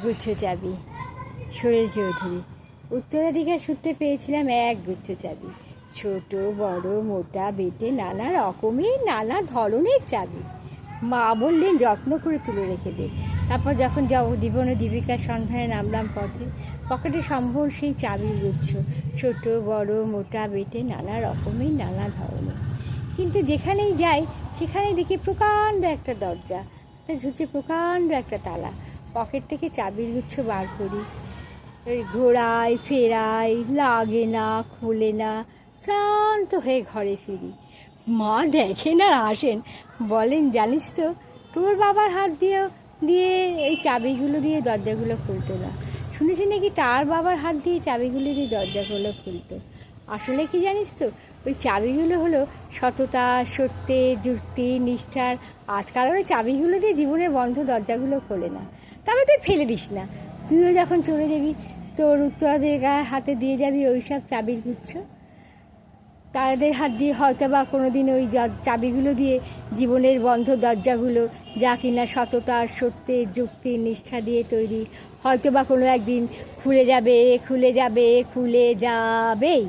গুচ্ছ চাবি। সোহেল চৌধুরী। উত্তরাধিকার সূত্রে পেয়েছিলাম এক গুচ্ছ চাবি, ছোট বড় মোটা বেটে নানা রকমের নানা ধরনের চাবি। মা বললেন যত্ন করে তুলে রেখে দে। তারপর যখন জীবন ও জীবিকার সন্ধানে নামলাম পথে, পকেটে সম্ভব সেই চাবির গুচ্ছ, ছোট বড় মোটা বেটে নানা রকমের নানা ধরনের। কিন্তু যেখানেই যাই সেখানেই দেখি প্রকাণ্ড একটা দরজা, ঝুঁকছে প্রকাণ্ড একটা তালা। পকেট থেকে চাবির গুচ্ছ বার করি, ঘোরাই ফেরাই, লাগে না, খোলে না, শ্রান্ত হয়ে ঘরে ফিরি। মা দেখেন আর হাসেন, বলেন জানিস তো তোর বাবার হাত দিয়ে এই চাবিগুলো দিয়ে দরজাগুলো খুলতো না, শুনেছি নাকি তার বাবার হাত দিয়ে চাবিগুলো দিয়ে দরজাগুলো খুলতো। আসলে কি জানিস তো, ওই চাবিগুলো হলো সততা, সত্যে, যুক্তি, নিষ্ঠার। আজকাল ওই চাবিগুলো দিয়ে জীবনের বন্ধ দরজাগুলো খোলে না। তবে তুই ফেলে দিস না, তুইও যখন চলে যাবি তোর উত্তরাধিকার হাতে দিয়ে যাবি ওই সব চাবির গুচ্ছ। তাদের হাত দিয়ে হয়তো বা কোনো দিন ওই চাবিগুলো দিয়ে জীবনের বন্ধ দরজাগুলো, যা কিনা সততার, সত্যের, যুক্তি, নিষ্ঠা দিয়ে তৈরি, হয়তো বা কোনো একদিন খুলে যাবে, খুলে যাবে, খুলে যাবেই।